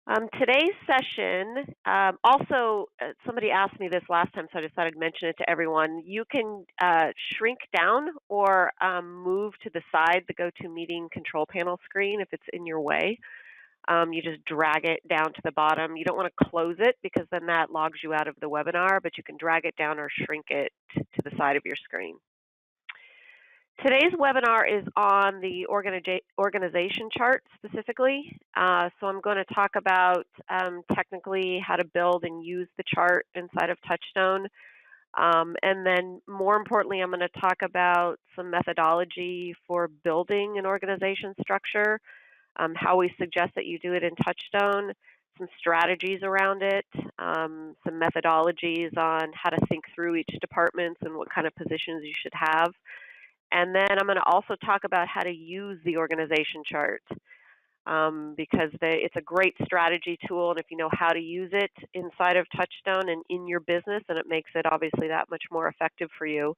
Today's session, somebody asked me this last time, so I just thought I'd mention it to everyone. You can shrink down or move to the side the GoToMeeting control panel screen if it's in your way. You just drag it down to the bottom. You don't want to close it because then that logs you out of the webinar, but you can drag it down or shrink it to the side of your screen. Today's webinar is on the organization chart specifically. So I'm going to talk about technically how to build and use the chart inside of TouchStone. And then more importantly, I'm going to talk about some methodology for building an organization structure, how we suggest that you do it in TouchStone, some strategies around it, some methodologies on how to think through each department and what kind of positions you should have. And then I'm going to also talk about how to use the organization chart because it's a great strategy tool, and if you know how to use it inside of TouchStone and in your business, then it makes it obviously that much more effective for you.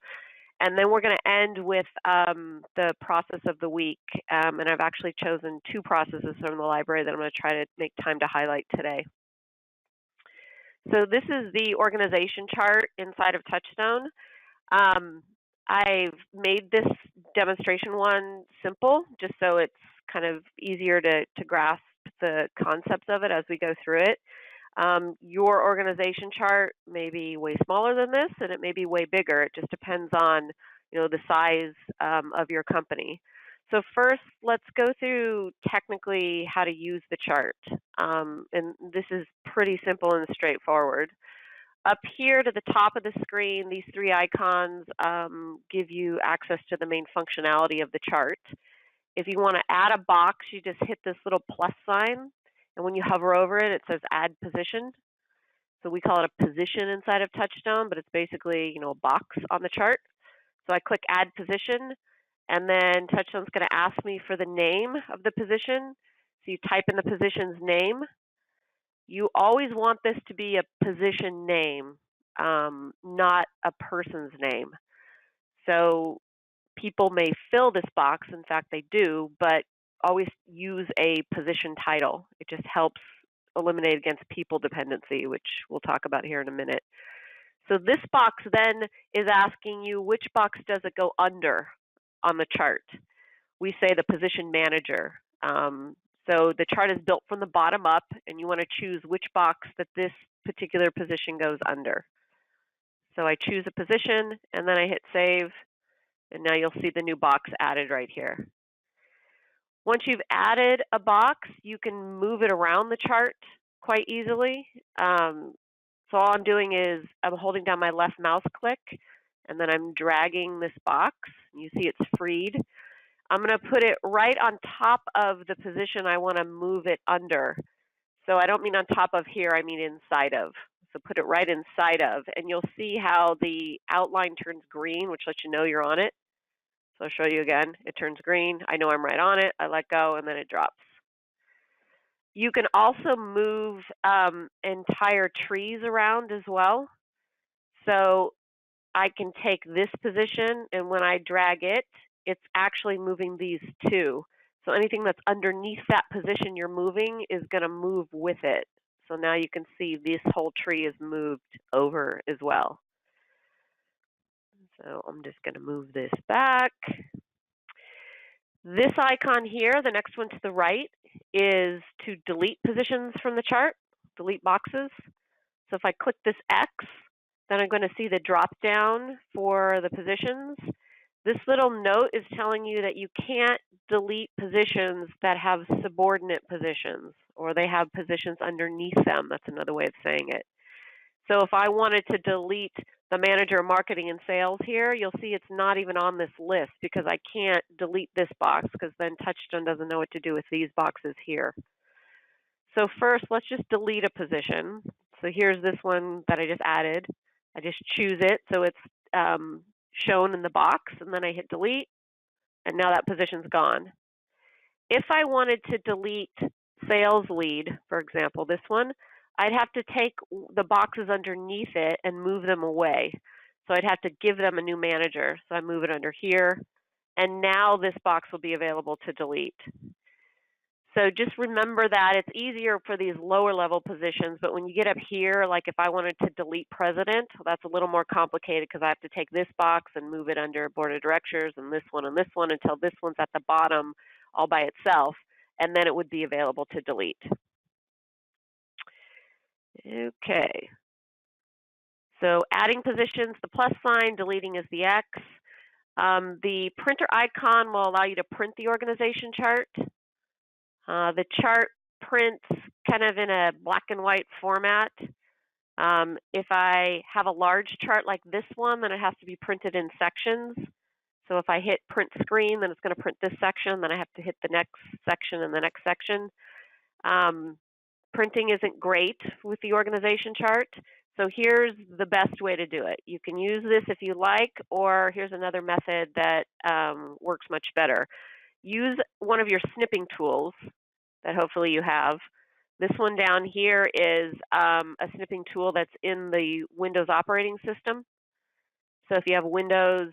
And then we're going to end with the process of the week, and I've actually chosen two processes from the library that I'm going to try to make time to highlight today. So this is the organization chart inside of TouchStone. I've made this demonstration one simple, just so it's kind of easier to grasp the concepts of it as we go through it. Your organization chart may be way smaller than this, and it may be way bigger. It just depends on the size of your company. So first, let's go through technically how to use the chart. And this is pretty simple and straightforward. Up here to the top of the screen, these three icons give you access to the main functionality of the chart. If you want to add a box, you just hit this little plus sign, and when you hover over it, it says Add Position. So we call it a position inside of TouchStone, but it's basically a box on the chart. So I click Add Position, and then TouchStone's going to ask me for the name of the position. So you type in the position's name. You always want this to be a position name, not a person's name. So people may fill this box, in fact they do, but always use a position title. It just helps eliminate against people dependency, which we'll talk about here in a minute. So this box then is asking you which box does it go under on the chart. We say the position manager. So the chart is built from the bottom up, and you want to choose which box that this particular position goes under. So I choose a position, and then I hit Save, and now you'll see the new box added right here. Once you've added a box, you can move it around the chart quite easily. So all I'm doing is I'm holding down my left mouse click, and then I'm dragging this box. You see it's freed. I'm going to put it right on top of the position I want to move it under. So I don't mean on top of here, I mean inside of. So put it right inside of, and you'll see how the outline turns green, which lets you know you're on it. So I'll show you again. It turns green. I know I'm right on it. I let go, and then it drops. You can also move entire trees around as well. So I can take this position, and when I drag it, it's actually moving these two. So anything that's underneath that position you're moving is going to move with it. So now you can see this whole tree is moved over as well. So I'm just going to move this back. This icon here, the next one to the right, is to delete positions from the chart, delete boxes. So if I click this X, then I'm going to see the drop down for the positions. This little note is telling you that you can't delete positions that have subordinate positions, or they have positions underneath them. That's another way of saying it. So if I wanted to delete the manager of marketing and sales here, you'll see it's not even on this list because I can't delete this box because then TouchStone doesn't know what to do with these boxes here. So first, let's just delete a position. So here's this one that I just added. I just choose it so it's shown in the box, and then I hit delete, and now that position's gone. If I wanted to delete sales lead, for example, this one, I'd have to take the boxes underneath it and move them away. So I'd have to give them a new manager. So I move it under here, and now this box will be available to delete. So just remember that it's easier for these lower level positions, but when you get up here, like if I wanted to delete president, that's a little more complicated because I have to take this box and move it under board of directors and this one until this one's at the bottom all by itself, and then it would be available to delete. Okay. So adding positions, the plus sign, deleting is the X. The printer icon will allow you to print the organization chart. The chart prints kind of in a black and white format. If I have a large chart like this one, then it has to be printed in sections. So if I hit print screen, then it's going to print this section, then I have to hit the next section and the next section. Printing isn't great with the organization chart, so here's the best way to do it. You can use this if you like, or here's another method that works much better. Use one of your snipping tools that hopefully you have. This one down here is a snipping tool that's in the Windows operating system. So if you have Windows,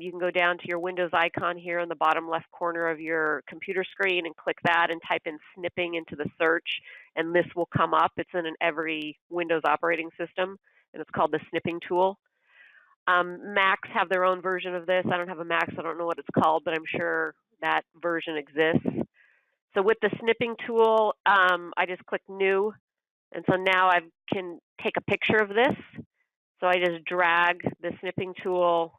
you can go down to your Windows icon here in the bottom left corner of your computer screen and click that and type in snipping into the search, and this will come up. It's in every Windows operating system, and it's called the Snipping Tool. Macs have their own version of this. I don't have a Mac, so I don't know what it's called, but I'm sure that version exists. So with the Snipping Tool, I just click New, and so now I can take a picture of this. So I just drag the snipping tool,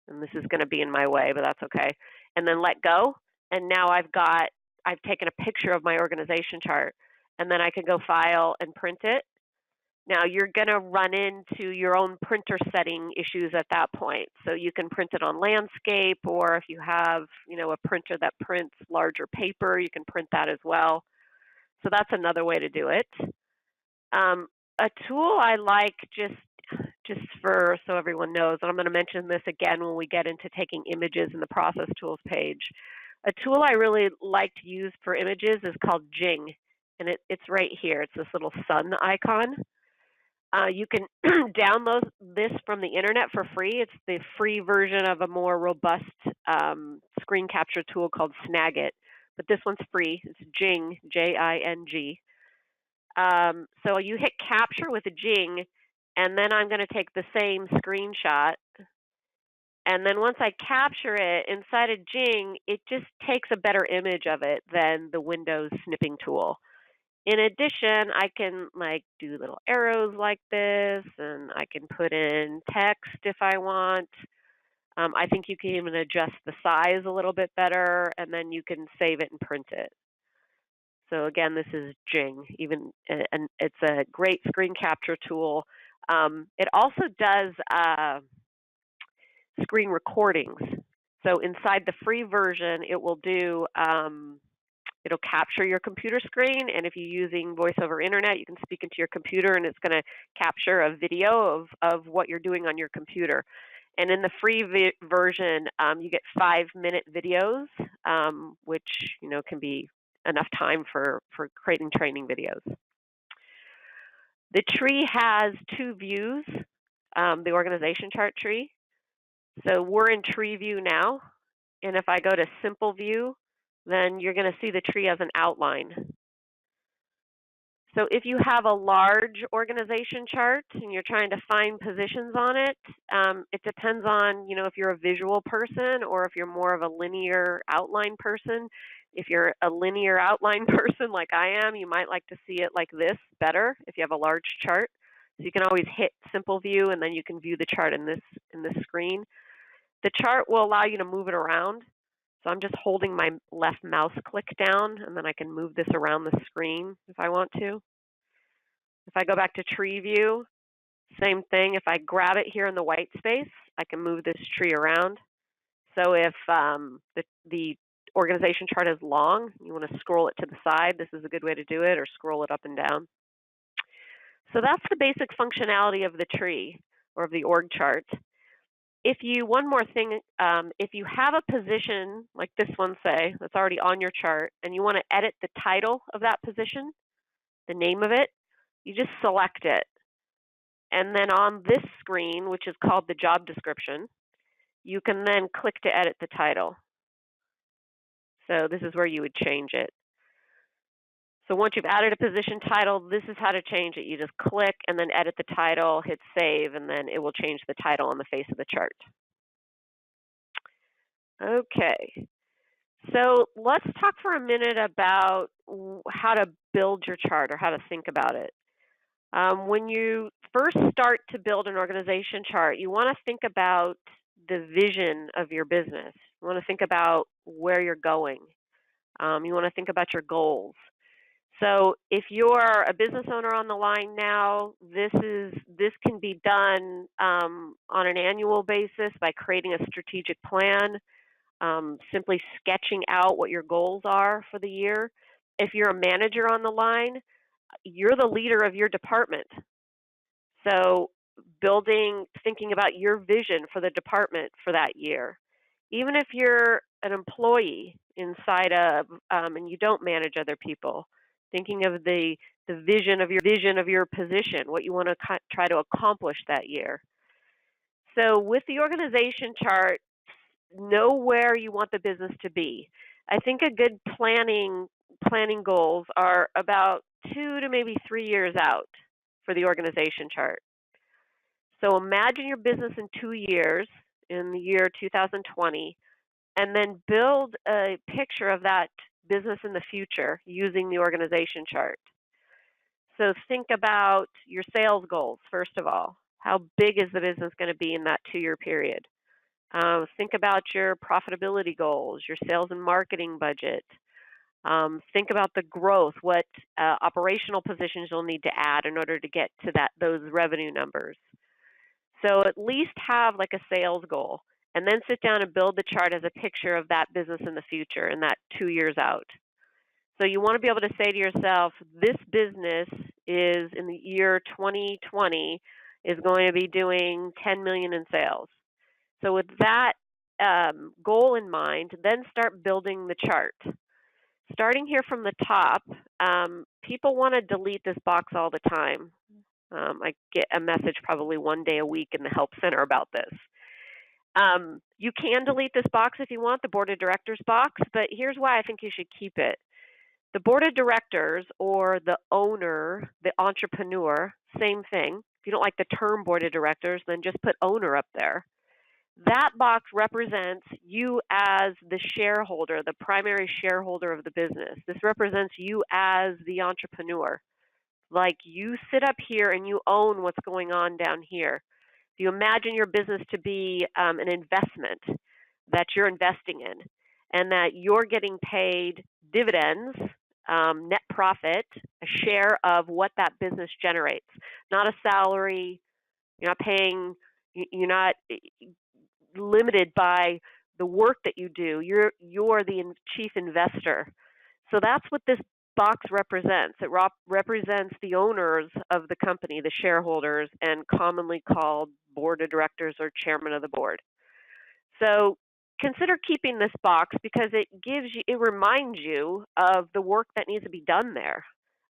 and this is going to be in my way, but that's okay, and then let go. And now I've taken a picture of my organization chart, and then I can go File and print it. Now you're going to run into your own printer setting issues at that point. So you can print it on landscape, or if you have, a printer that prints larger paper, you can print that as well. So that's another way to do it. A tool I like just for so everyone knows, and I'm going to mention this again when we get into taking images in the process tools page. A tool I really like to use for images is called Jing, and it's right here. It's this little sun icon. You can download this from the internet for free. It's the free version of a more robust screen capture tool called Snagit, but this one's free. It's Jing, J-I-N-G. So you hit capture with a Jing, and then I'm going to take the same screenshot. And then once I capture it inside of Jing, it just takes a better image of it than the Windows snipping tool. In addition, I can do little arrows like this, and I can put in text if I want. I think you can even adjust the size a little bit better, and then you can save it and print it. So again, this is Jing. And it's a great screen capture tool. It also does screen recordings. So inside the free version, it will do, it'll capture your computer screen, and if you're using voice over internet, you can speak into your computer, and it's going to capture a video of what you're doing on your computer. And in the free version, you get 5-minute videos, which can be enough time for creating training videos. The tree has 2 views, the organization chart tree. So we're in tree view now, and if I go to simple view, then you're going to see the tree as an outline. So if you have a large organization chart and you're trying to find positions on it, it depends on, if you're a visual person or if you're more of a linear outline person. If you're a linear outline person like I am, you might like to see it like this better if you have a large chart. So you can always hit simple view, and then you can view the chart in this screen. The chart will allow you to move it around. So I'm just holding my left mouse click down, and then I can move this around the screen if I want to. If I go back to tree view, same thing. If I grab it here in the white space, I can move this tree around. So if the organization chart is long, you want to scroll it to the side, this is a good way to do it, or scroll it up and down. So that's the basic functionality of the tree or of the org chart. One more thing, if you have a position like this one, say, that's already on your chart, and you want to edit the title of that position, the name of it, you just select it. And then on this screen, which is called the job description, you can then click to edit the title. So this is where you would change it. So once you've added a position title, this is how to change it. You just click and then edit the title, hit save, and then it will change the title on the face of the chart. Okay, so let's talk for a minute about how to build your chart or how to think about it. When you first start to build an organization chart, you want to think about the vision of your business. You want to think about where you're going. You want to think about your goals. So if you're a business owner on the line now, this can be done on an annual basis by creating a strategic plan, simply sketching out what your goals are for the year. If you're a manager on the line, you're the leader of your department. So thinking about your vision for the department for that year. Even if you're an employee inside of, and you don't manage other people, thinking of the vision of your position, what you want to try to accomplish that year. So with the organization chart, know where you want the business to be. I think a good planning goals are about 2 to maybe 3 years out for the organization chart. So imagine your business in 2 years, in the year 2020, and then build a picture of that business in the future using the organization chart. So think about your sales goals, first of all. How big is the business going to be in that 2-year period? Think about your profitability goals, your sales and marketing budget. Think about the growth, what operational positions you'll need to add in order to get to those revenue numbers. So at least have like a sales goal, and then sit down and build the chart as a picture of that business in the future and that 2 years out. So you want to be able to say to yourself, this business is in the year 2020 is going to be doing 10 million in sales. So with that goal in mind, then start building the chart. Starting here from the top, people want to delete this box all the time. I get a message probably one day a week in the help center about this. You can delete this box if you want, the board of directors box, but here's why I think you should keep it. The board of directors or the owner, the entrepreneur, same thing. If you don't like the term board of directors, then just put owner up there. That box represents you as the shareholder, the primary shareholder of the business. This represents you as the entrepreneur. Like you sit up here and you own what's going on down here. If you imagine your business to be an investment that you're investing in and that you're getting paid dividends, net profit, a share of what that business generates, not a salary. You're not limited by the work that you do. You're the chief investor. So that's what this box represents. It represents the owners of the company, the shareholders, and commonly called board of directors or chairman of the board. So consider keeping this box because it reminds you of the work that needs to be done there.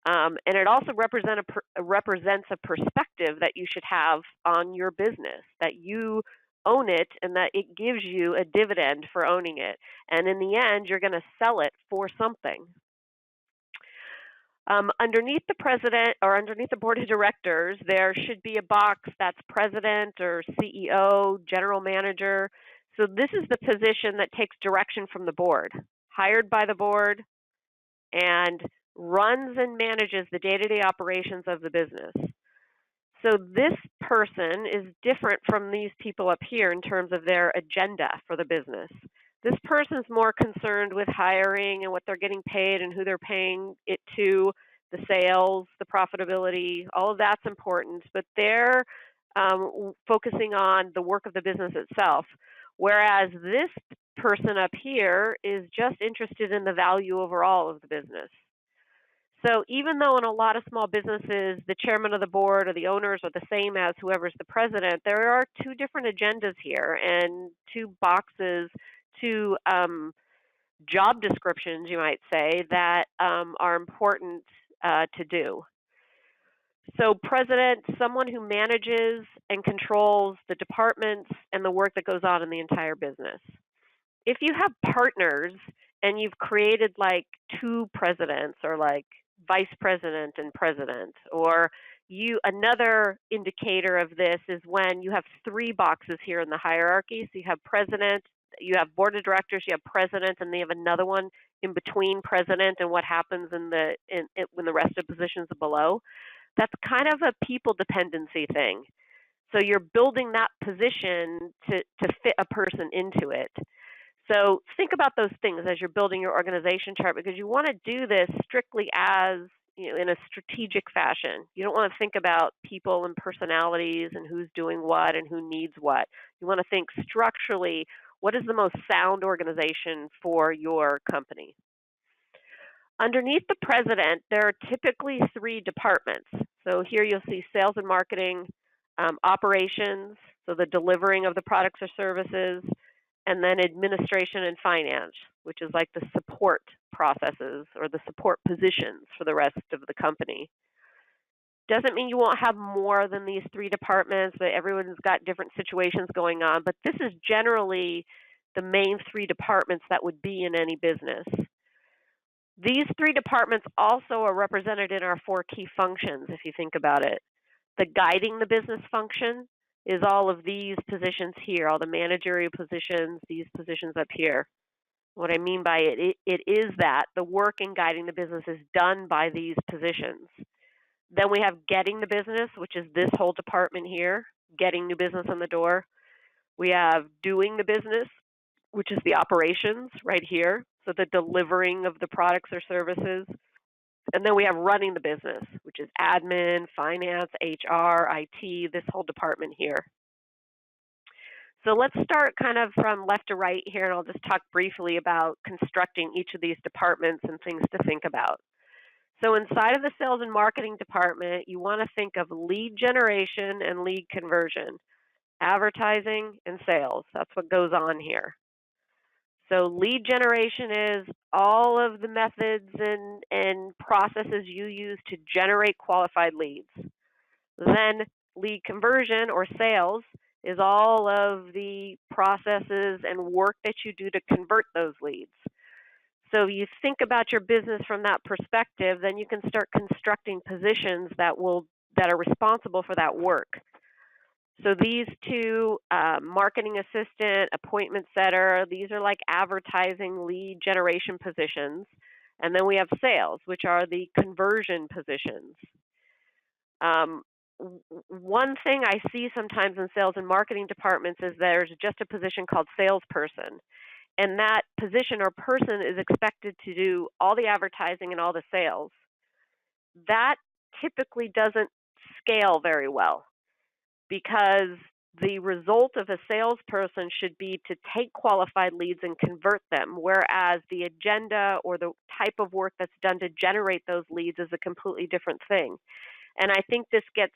And it also represents a perspective that you should have on your business, that you own it and that it gives you a dividend for owning it. And in the end, you're going to sell it for something. Underneath the president or underneath the board of directors, there should be a box that's president or CEO, general manager. So this is the position that takes direction from the board, hired by the board, and runs and manages the day-to-day operations of the business. So this person is different from these people up here in terms of their agenda for the business. This person's more concerned with hiring and what they're getting paid and who they're paying it to, the sales, the profitability, all of that's important, but they're focusing on the work of the business itself, whereas this person up here is just interested in the value overall of the business. So even though in a lot of small businesses, the chairman of the board or the owners are the same as whoever's the president, there are two different agendas here and two boxes, two job descriptions, you might say, that are important to do. So president, someone who manages and controls the departments and the work that goes on in the entire business. If you have partners and you've created like 2 presidents or like vice president and president. Or another indicator of this is when you have 3 boxes here in the hierarchy. So you have president, you have board of directors, you have president, and they have another one in between president and what happens when the rest of positions are below. That's kind of a people dependency thing. So you're building that position to fit a person into it. So think about those things as you're building your organization chart, because you want to do this strictly as, in a strategic fashion. You don't want to think about people and personalities and who's doing what and who needs what. You want to think structurally, what is the most sound organization for your company? Underneath the president, there are typically 3 departments. So here you'll see sales and marketing, operations, so the delivering of the products or services, and then administration and finance, which is like the support processes or the support positions for the rest of the company. Doesn't mean you won't have more than these 3 departments, but everyone's got different situations going on. But this is generally the main 3 departments that would be in any business. These 3 departments also are represented in our 4 key functions, if you think about it. The guiding the business function is all of these positions here, all the managerial positions, these positions up here. What I mean by it is that the work in guiding the business is done by these positions. Then we have getting the business, which is this whole department here, getting new business on the door. We have doing the business, which is the operations right here, so the delivering of the products or services. And then we have running the business, which is admin, finance, HR, IT, this whole department here. So let's start kind of from left to right here, and I'll just talk briefly about constructing each of these departments and things to think about. So inside of the sales and marketing department, you want to think of lead generation and lead conversion, advertising and sales. That's what goes on here. So lead generation is all of the methods and processes you use to generate qualified leads. Then lead conversion or sales is all of the processes and work that you do to convert those leads. So you think about your business from that perspective, then you can start constructing positions that are responsible for that work. So these 2, marketing assistant, appointment setter, these are like advertising lead generation positions. And then we have sales, which are the conversion positions. One thing I see sometimes in sales and marketing departments is there's just a position called salesperson. And that position or person is expected to do all the advertising and all the sales. That typically doesn't scale very well, because the result of a salesperson should be to take qualified leads and convert them, whereas the agenda or the type of work that's done to generate those leads is a completely different thing. And I think this gets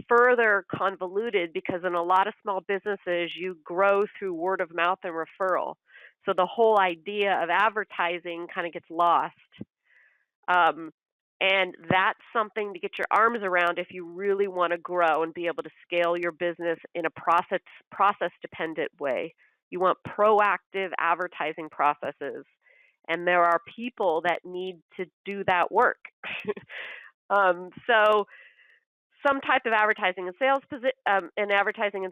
further convoluted because in a lot of small businesses, you grow through word of mouth and referral. So the whole idea of advertising kind of gets lost. And that's something to get your arms around if you really want to grow and be able to scale your business in a process-dependent way. You want proactive advertising processes, and there are people that need to do that work. So some type of advertising and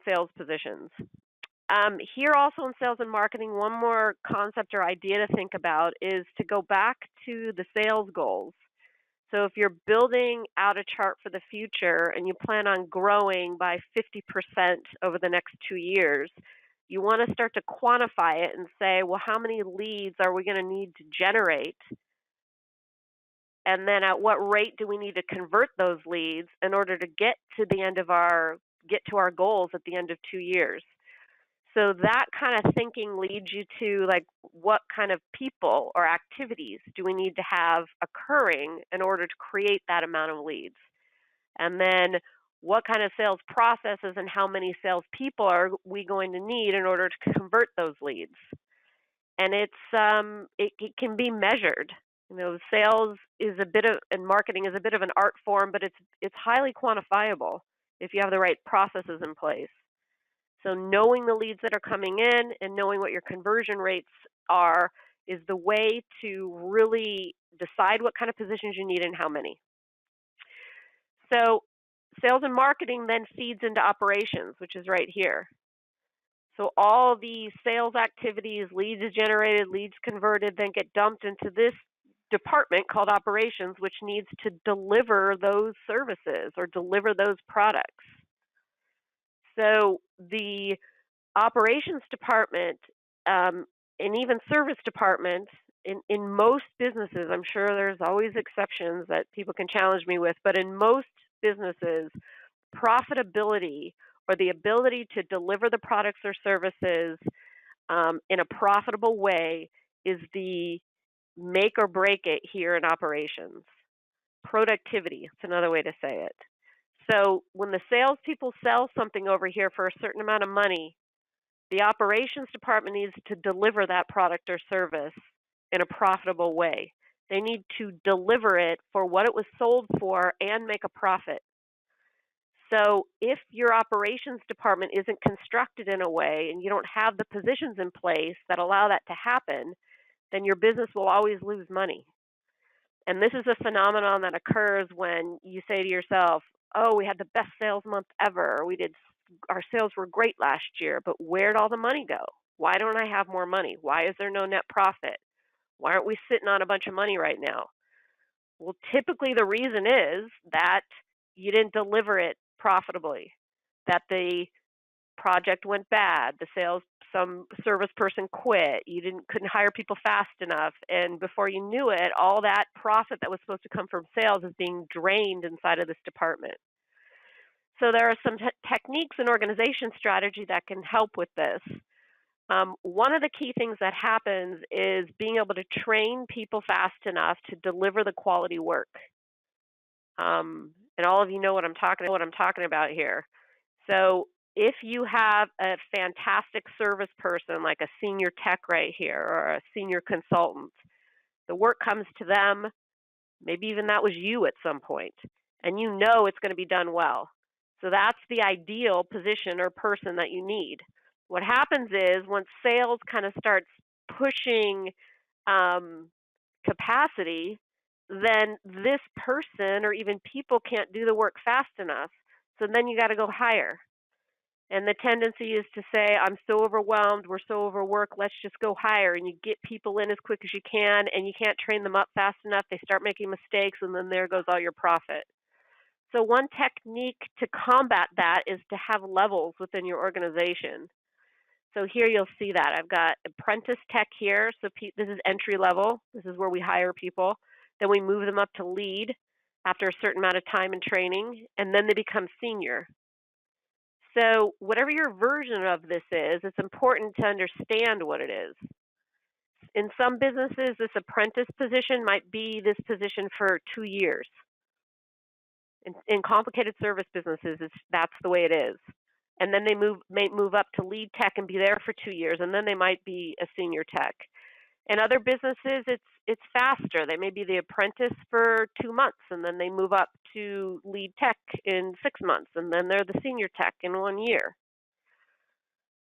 sales positions. Here also in sales and marketing, one more concept or idea to think about is to go back to the sales goals. So if you're building out a chart for the future and you plan on growing by 50% over the next 2 years, you want to start to quantify it and say, well, how many leads are we going to need to generate? And then at what rate do we need to convert those leads in order to get to our goals at the end of 2 years? So that kind of thinking leads you to like, what kind of people or activities do we need to have occurring in order to create that amount of leads? And then what kind of sales processes and how many sales people are we going to need in order to convert those leads? And it can be measured. Sales is and marketing is a bit of an art form, but it's highly quantifiable if you have the right processes in place. So knowing the leads that are coming in and knowing what your conversion rates are is the way to really decide what kind of positions you need and how many. So sales and marketing then feeds into operations, which is right here. So all the sales activities, leads generated, leads converted, then get dumped into this department called operations, which needs to deliver those services or deliver those products. So the operations department and even service departments in most businesses, I'm sure there's always exceptions that people can challenge me with, but in most businesses, profitability or the ability to deliver the products or services in a profitable way is the make or break it here in operations. Productivity, it's another way to say it. So when the salespeople sell something over here for a certain amount of money, the operations department needs to deliver that product or service in a profitable way. They need to deliver it for what it was sold for and make a profit. So if your operations department isn't constructed in a way and you don't have the positions in place that allow that to happen, then your business will always lose money. And this is a phenomenon that occurs when you say to yourself, oh, we had the best sales month ever. Our sales were great last year, but where'd all the money go? Why don't I have more money? Why is there no net profit? Why aren't we sitting on a bunch of money right now? Well, typically the reason is that you didn't deliver it profitably, that the project went bad, some service person quit, you couldn't hire people fast enough, and before you knew it, all that profit that was supposed to come from sales is being drained inside of this department. So there are some techniques and organization strategy that can help with this. One of the key things that happens is being able to train people fast enough to deliver the quality work. And all of you know what I'm talking about here. So if you have a fantastic service person like a senior tech right here or a senior consultant, the work comes to them, maybe even that was you at some point, and you know it's going to be done well. So that's the ideal position or person that you need. What happens is once sales kind of starts pushing capacity, then this person or even people can't do the work fast enough. So then you got to go higher. And the tendency is to say, I'm so overwhelmed, we're so overworked, let's just go higher. And you get people in as quick as you can, and you can't train them up fast enough. They start making mistakes, and then there goes all your profit. So one technique to combat that is to have levels within your organization. So here you'll see that. I've got apprentice tech here. So this is entry level. This is where we hire people. Then we move them up to lead after a certain amount of time and training, and then they become senior. So whatever your version of this is, it's important to understand what it is. In some businesses, this apprentice position might be this position for 2 years. In complicated service businesses, that's the way it is. And then they may move up to lead tech and be there for 2 years, and then they might be a senior tech. In other businesses, it's faster. They may be the apprentice for 2 months, and then they move up to lead tech in 6 months, and then they're the senior tech in 1 year.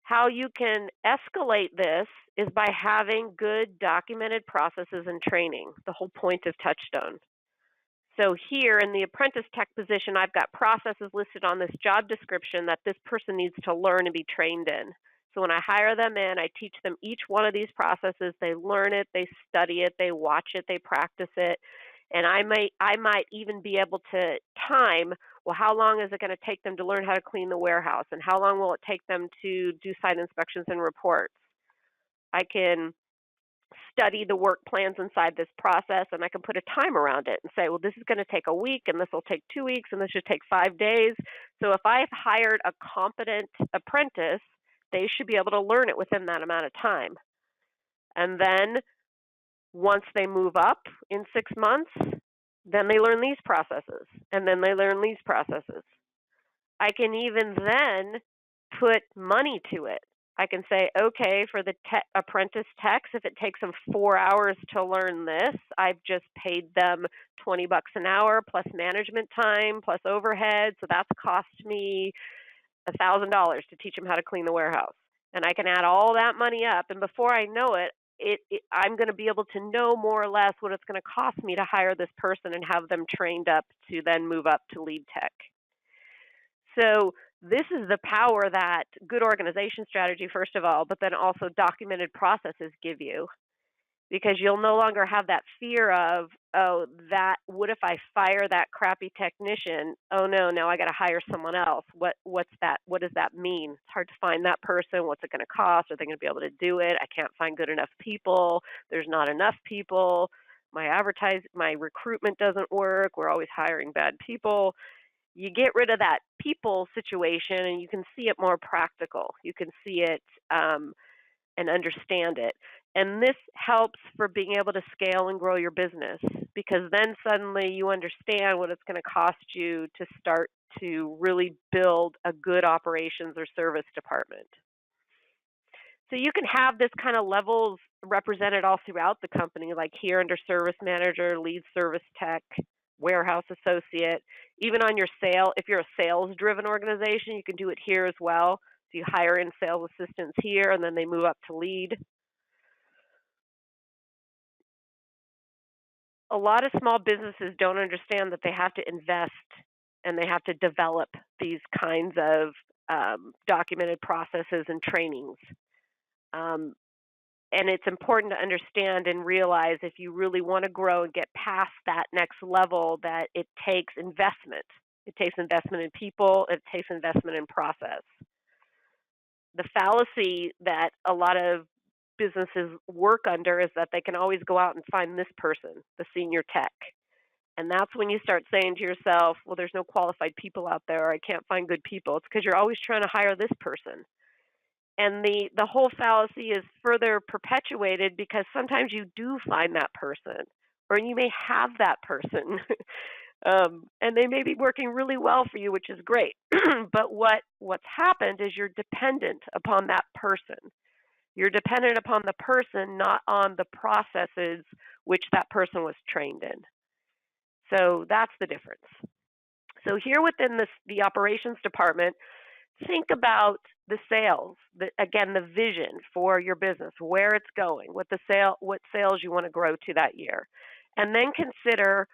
How you can escalate this is by having good documented processes and training, the whole point of TouchStone. So here in the apprentice tech position, I've got processes listed on this job description that this person needs to learn and be trained in. So when I hire them in, I teach them each one of these processes. They learn it, they study it, they watch it, they practice it. And I might even be able to time, well, how long is it going to take them to learn how to clean the warehouse? And how long will it take them to do site inspections and reports? I can study the work plans inside this process, and I can put a time around it and say, well, this is going to take a week, and this will take 2 weeks, and this should take 5 days. So if I've hired a competent apprentice, they should be able to learn it within that amount of time. And then once they move up in 6 months, then they learn these processes, and then they learn these processes. I can even then put money to it. I can say, okay, for the apprentice techs, if it takes them 4 hours to learn this, I've just paid them $20 an hour plus management time plus overhead. So that's cost me $1,000 to teach them how to clean the warehouse. And I can add all that money up. And before I know it, I'm going to be able to know more or less what it's going to cost me to hire this person and have them trained up to then move up to lead tech. So this is the power that good organization strategy, first of all, but then also documented processes give you, because you'll no longer have that fear of, oh, what if I fire that crappy technician? Oh no, now I got to hire someone else. What's that? What does that mean? It's hard to find that person. What's it going to cost? Are they going to be able to do it? I can't find good enough people. There's not enough people. My recruitment doesn't work. We're always hiring bad people. You get rid of that people situation, and you can see it more practical. You can see it and understand it. And this helps for being able to scale and grow your business, because then suddenly you understand what it's going to cost you to start to really build a good operations or service department. So you can have this kind of levels represented all throughout the company, like here under service manager, lead service tech, warehouse associate, even on your if you're a sales driven organization, you can do it here as well. So you hire in sales assistants here, and then they move up to lead. A lot of small businesses don't understand that they have to invest and they have to develop these kinds of documented processes and trainings. And it's important to understand and realize, if you really want to grow and get past that next level, that it takes investment. It takes investment in people. It takes investment in process. The fallacy that a lot of businesses work under is that they can always go out and find this person, the senior tech. And that's when you start saying to yourself, well, there's no qualified people out there, or I can't find good people. It's because you're always trying to hire this person. And the whole fallacy is further perpetuated because sometimes you do find that person, or you may have that person, and they may be working really well for you, which is great. But what's happened is you're dependent upon that person. You're dependent upon the person, not on the processes which that person was trained in. So that's the difference. So here within the operations department, think about the sales, again, the vision for your business, where it's going, what sales you want to grow to that year. And then consider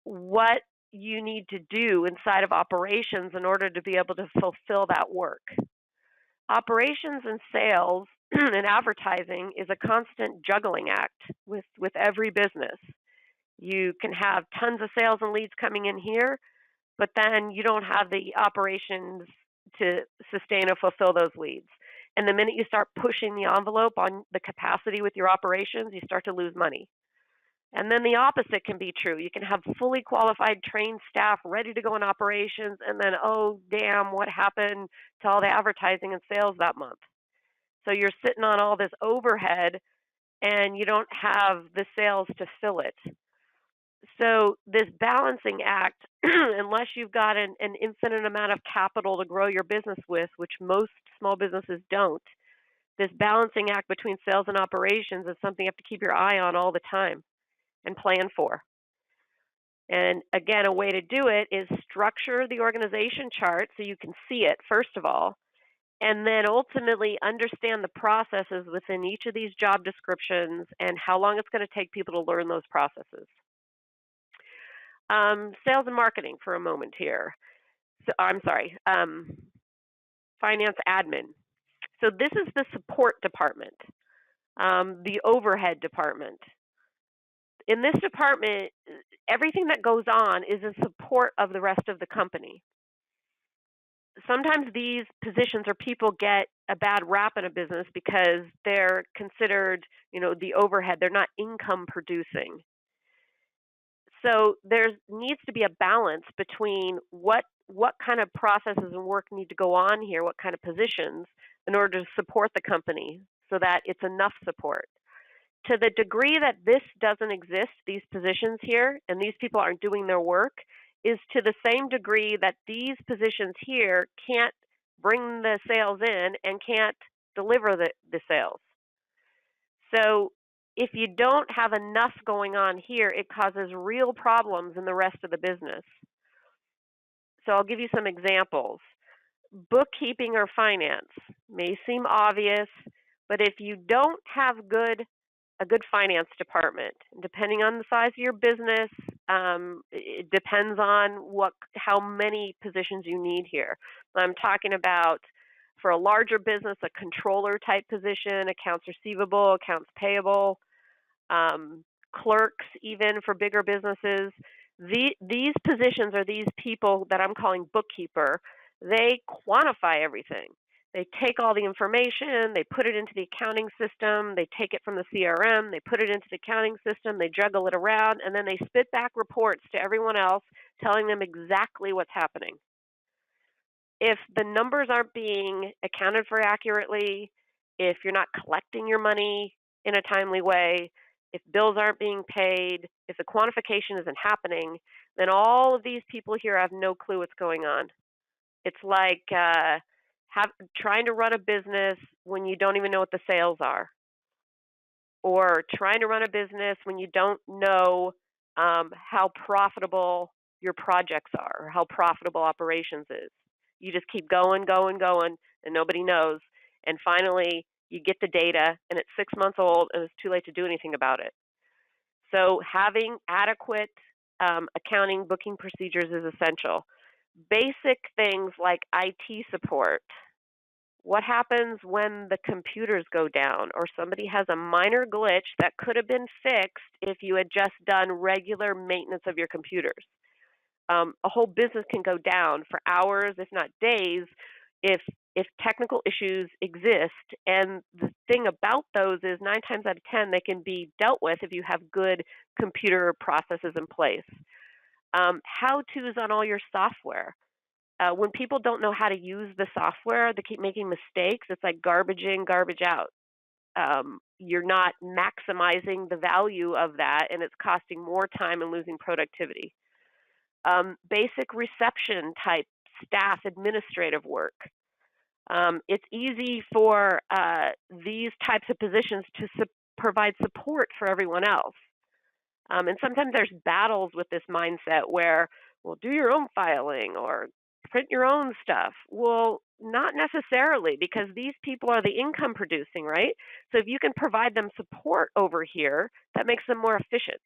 what you need to do inside of operations in order to be able to fulfill that work. Operations and sales and advertising is a constant juggling act with every business. You can have tons of sales and leads coming in here, but then you don't have the operations to sustain or fulfill those leads. And the minute you start pushing the envelope on the capacity with your operations, you start to lose money. And then the opposite can be true. You can have fully qualified, trained staff ready to go in operations, and then, oh, damn, what happened to all the advertising and sales that month? So you're sitting on all this overhead, and you don't have the sales to fill it. So this balancing act, unless you've got an infinite amount of capital to grow your business with, which most small businesses don't, this balancing act between sales and operations is something you have to keep your eye on all the time and plan for. And again, a way to do it is structure the organization chart so you can see it, first of all, and then ultimately understand the processes within each of these job descriptions and how long it's going to take people to learn those processes. Sales and marketing for a moment here. So, finance admin. So this is the support department, the overhead department. In this department, everything that goes on is in support of the rest of the company. Sometimes these positions or people get a bad rap in a business because they're considered, the overhead. They're not income producing. So there needs to be a balance between what kind of processes and work need to go on here, what kind of positions, in order to support the company so that it's enough support. To the degree that this doesn't exist, these positions here, and these people aren't doing their work, is to the same degree that these positions here can't bring the sales in and can't deliver the sales. So if you don't have enough going on here, it causes real problems in the rest of the business. So I'll give you some examples. Bookkeeping or finance may seem obvious, But if you don't have a good finance department, depending on the size of your business, it depends on how many positions you need here. I'm talking about, for a larger business, a controller type position, accounts receivable, accounts payable, clerks, even for bigger businesses. These positions, are these people that I'm calling bookkeeper, they quantify everything. They take all the information, they put it into the accounting system, they take it from the CRM, they put it into the accounting system, they juggle it around, and then they spit back reports to everyone else telling them exactly what's happening. If the numbers aren't being accounted for accurately, if you're not collecting your money in a timely way, if bills aren't being paid, if the quantification isn't happening, then all of these people here have no clue what's going on. It's like trying to run a business when you don't even know what the sales are, or trying to run a business when you don't know how profitable your projects are, or how profitable operations is. You just keep going, and nobody knows. And finally, you get the data, and it's 6 months old, and it's too late to do anything about it. So having adequate accounting booking procedures is essential. Basic things like IT support. What happens when the computers go down, or somebody has a minor glitch that could have been fixed if you had just done regular maintenance of your computers? A whole business can go down for hours, if not days, if technical issues exist. And the thing about those is 9 times out of 10, they can be dealt with if you have good computer processes in place. How-tos on all your software. When people don't know how to use the software, they keep making mistakes. It's like garbage in, garbage out. You're not maximizing the value of that, and it's costing more time and losing productivity. Basic reception type staff administrative work. It's easy for these types of positions to provide support for everyone else. And sometimes there's battles with this mindset where, well, do your own filing or print your own stuff. Well, not necessarily, because these people are the income producing, right? So if you can provide them support over here, that makes them more efficient.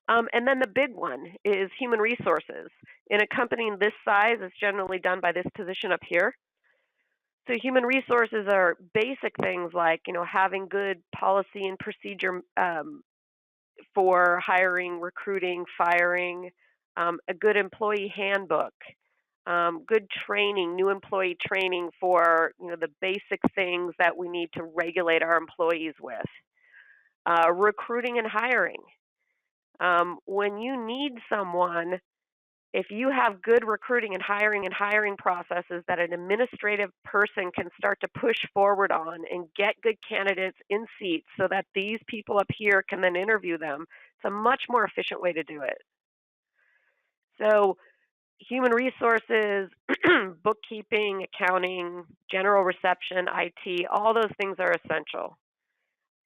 And then the big one is human resources. In a company this size, it's generally done by this position up here. So human resources are basic things like, having good policy and procedure for hiring, recruiting, firing, a good employee handbook, good training, new employee training for the basic things that we need to regulate our employees with, recruiting and hiring. When you need someone, if you have good recruiting and hiring processes that an administrative person can start to push forward on and get good candidates in seats so that these people up here can then interview them, it's a much more efficient way to do it. So human resources, bookkeeping, accounting, general reception, IT, all those things are essential.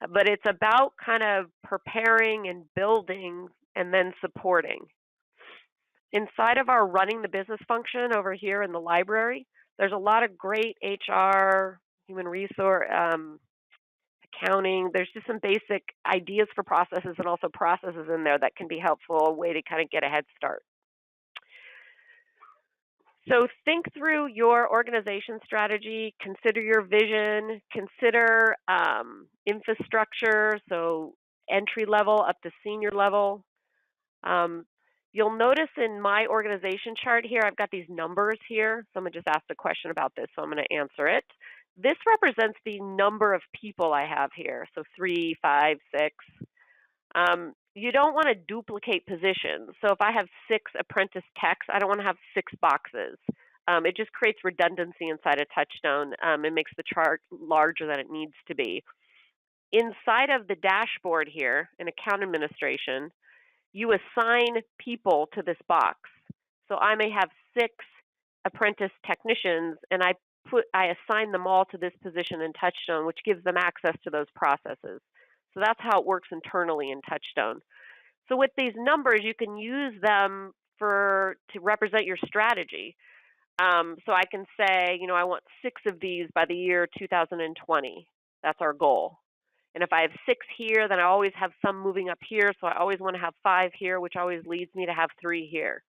But it's about kind of preparing and building and then supporting. Inside of our running the business function over here in the library, there's a lot of great HR, human resource, accounting. There's just some basic ideas for processes and also processes in there that can be helpful, a way to kind of get a head start. So think through your organization strategy, consider your vision, consider infrastructure, so entry level up to senior level. You'll notice in my organization chart here, I've got these numbers here. Someone just asked a question about this, so I'm going to answer it. This represents the number of people I have here, so 3, 5, 6. You don't want to duplicate positions. So if I have 6 apprentice techs, I don't want to have 6 boxes. It just creates redundancy inside of TouchStone. It makes the chart larger than it needs to be. Inside of the dashboard here in account administration, you assign people to this box. So I may have 6 apprentice technicians, and I assign them all to this position in TouchStone, which gives them access to those processes. So that's how it works internally in TouchStone. So with these numbers, you can use them to represent your strategy. So I can say, I want 6 of these by the year 2020. That's our goal. And if I have 6 here, then I always have some moving up here, so I always want to have 5 here, which always leads me to have 3 here.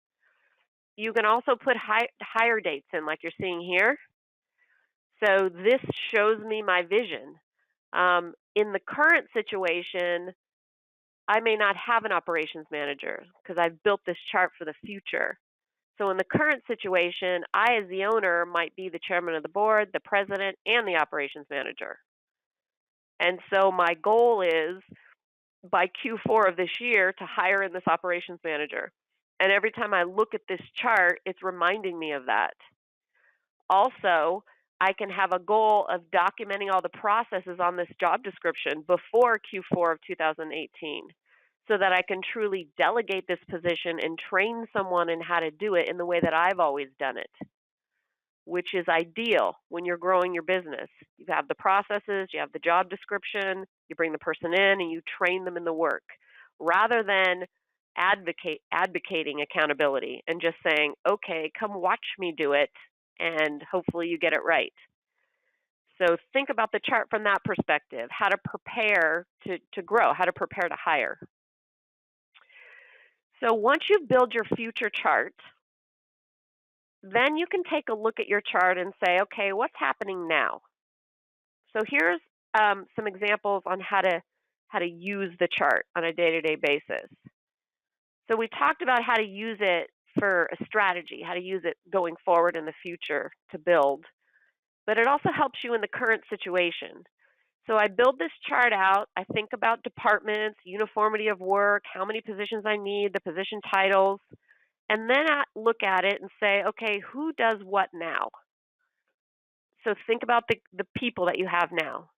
You can also put hire dates in, like you're seeing here. So this shows me my vision. In the current situation, I may not have an operations manager because I've built this chart for the future. So in the current situation, I, as the owner, might be the chairman of the board, the president, and the operations manager. And so my goal is by Q4 of this year to hire in this operations manager. And every time I look at this chart, it's reminding me of that. Also, I can have a goal of documenting all the processes on this job description before Q4 of 2018 so that I can truly delegate this position and train someone in how to do it in the way that I've always done it, which is ideal when you're growing your business. You have the processes, you have the job description, you bring the person in and you train them in the work rather than advocating accountability and just saying, okay, come watch me do it and hopefully you get it right. So think about the chart from that perspective, how to prepare to grow, how to prepare to hire. So once you build your future chart, then you can take a look at your chart and say, okay, what's happening now? So here's some examples on how to use the chart on a day-to-day basis. So we talked about how to use it for a strategy, how to use it going forward in the future to build, but it also helps you in the current situation. So I build this chart out, I think about departments, uniformity of work, how many positions I need, the position titles, and then I look at it and say, okay, who does what now? So think about the people that you have now.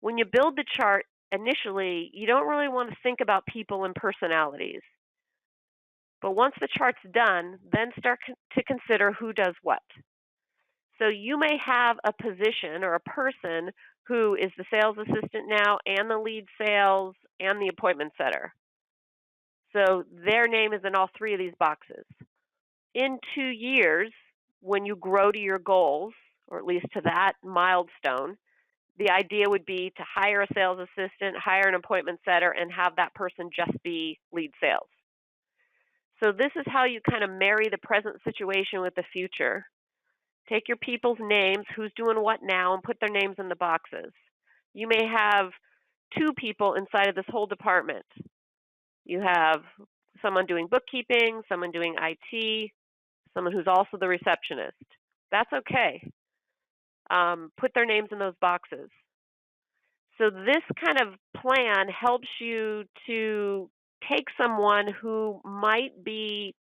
When you build the chart initially, you don't really want to think about people and personalities. But once the chart's done, then start to consider who does what. So you may have a position or a person who is the sales assistant now and the lead sales and the appointment setter. So their name is in all 3 of these boxes. In 2 years, when you grow to your goals, or at least to that milestone, the idea would be to hire a sales assistant, hire an appointment setter, and have that person just be lead sales. So this is how you kind of marry the present situation with the future. Take your people's names, who's doing what now, and put their names in the boxes. You may have 2 people inside of this whole department. You have someone doing bookkeeping, someone doing IT, someone who's also the receptionist. That's okay. Put their names in those boxes. So this kind of plan helps you to take someone who might be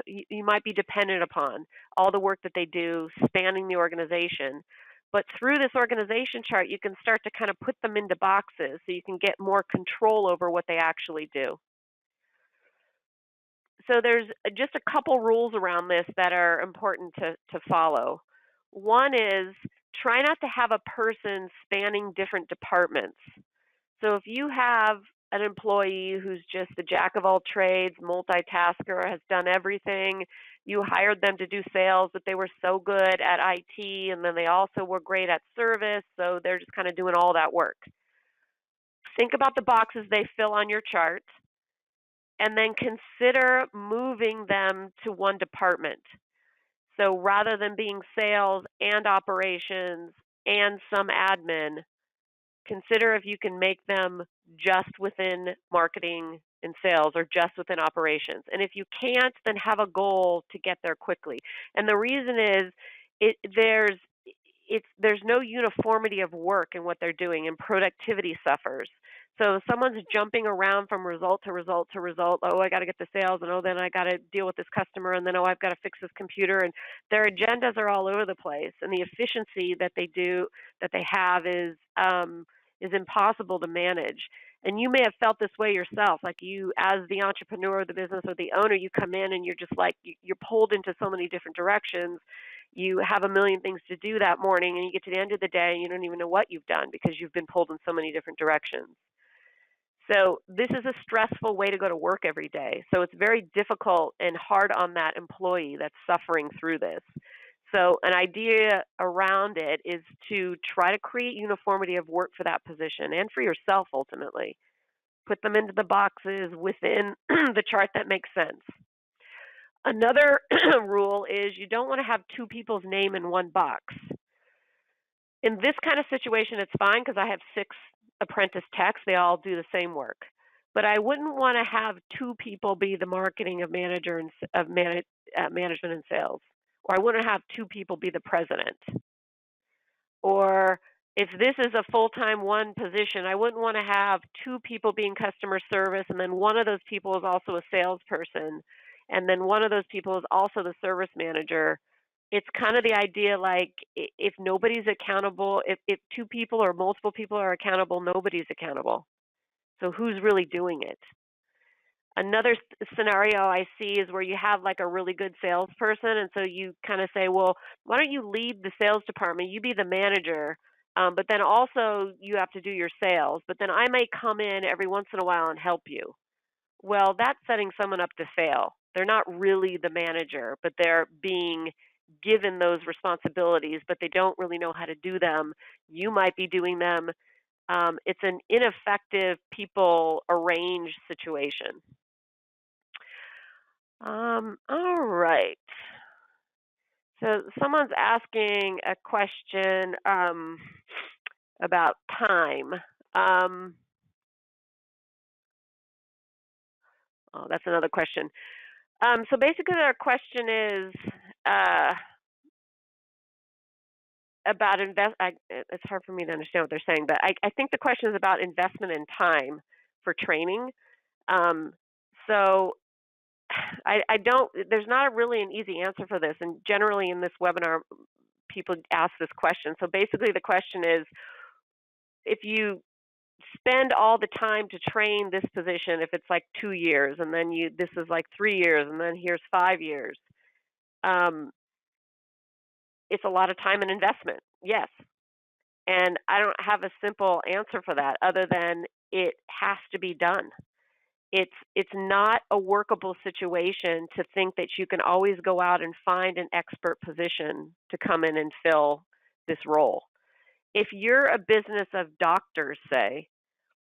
you might be dependent upon, all the work that they do spanning the organization. But through this organization chart, you can start to kind of put them into boxes so you can get more control over what they actually do. So there's just a couple rules around this that are important to follow. One is try not to have a person spanning different departments. So if you have an employee who's just the jack of all trades, multitasker, has done everything, you hired them to do sales, but they were so good at IT, and then they also were great at service, so they're just kind of doing all that work. Think about the boxes they fill on your chart, and then consider moving them to one department. So rather than being sales and operations and some admin, consider if you can make them just within marketing and sales or just within operations. And if you can't, then have a goal to get there quickly. And the reason is there's no uniformity of work in what they're doing, and productivity suffers. So if someone's jumping around from result to result to result, oh, I got to get the sales, and oh, then I got to deal with this customer, and then, oh, I've got to fix this computer, and their agendas are all over the place, and the efficiency that they have is impossible to manage. And you may have felt this way yourself, like you, as the entrepreneur of the business or the owner, you come in and you're just like, you're pulled into so many different directions. You have a million things to do that morning, and you get to the end of the day and you don't even know what you've done because you've been pulled in so many different directions. So this is a stressful way to go to work every day. So it's very difficult and hard on that employee that's suffering through this. So an idea around it is to try to create uniformity of work for that position and for yourself ultimately. Put them into the boxes within the chart that makes sense. Another rule is you don't want to have two people's name in one box. In this kind of situation, it's fine because I have 6 apprentice techs. They all do the same work. But I wouldn't want to have 2 people be the marketing of manager and management and sales. Or I wouldn't have 2 people be the president. Or if this is a full-time one position, I wouldn't want to have 2 people being customer service, and then one of those people is also a salesperson, and then one of those people is also the service manager. It's kind of the idea like if nobody's accountable, if 2 people or multiple people are accountable, nobody's accountable. So who's really doing it? Another scenario I see is where you have like a really good salesperson, and so you kind of say, well, why don't you lead the sales department? You be the manager, but then also you have to do your sales. But then I may come in every once in a while and help you. Well, that's setting someone up to fail. They're not really the manager, but they're being given those responsibilities, but they don't really know how to do them. You might be doing them. It's an ineffective people arrange situation. All right. So someone's asking a question about time. Oh, that's another question. So basically, our question is about it's hard for me to understand what they're saying, but I think the question is about investment in time for training. So I don't, there's not really an easy answer for this. And generally in this webinar, people ask this question. So basically the question is, if you spend all the time to train this position, if it's like 2 years, and then this is like 3 years, and then here's 5 years, it's a lot of time and investment, yes. And I don't have a simple answer for that other than it has to be done. It's not a workable situation to think that you can always go out and find an expert position to come in and fill this role. If you're a business of doctors, say,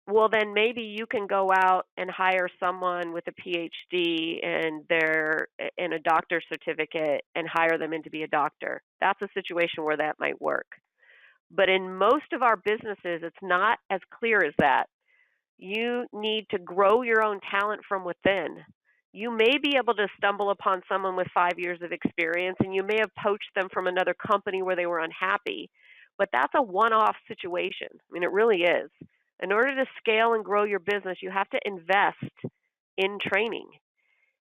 well, then maybe you can go out and hire someone with a PhD and they're in a doctor's certificate and hire them in to be a doctor. That's a situation where that might work. But in most of our businesses, it's not as clear as that. You need to grow your own talent from within. You may be able to stumble upon someone with 5 years of experience, and you may have poached them from another company where they were unhappy, but that's a one-off situation. I mean, it really is. In order to scale and grow your business, you have to invest in training.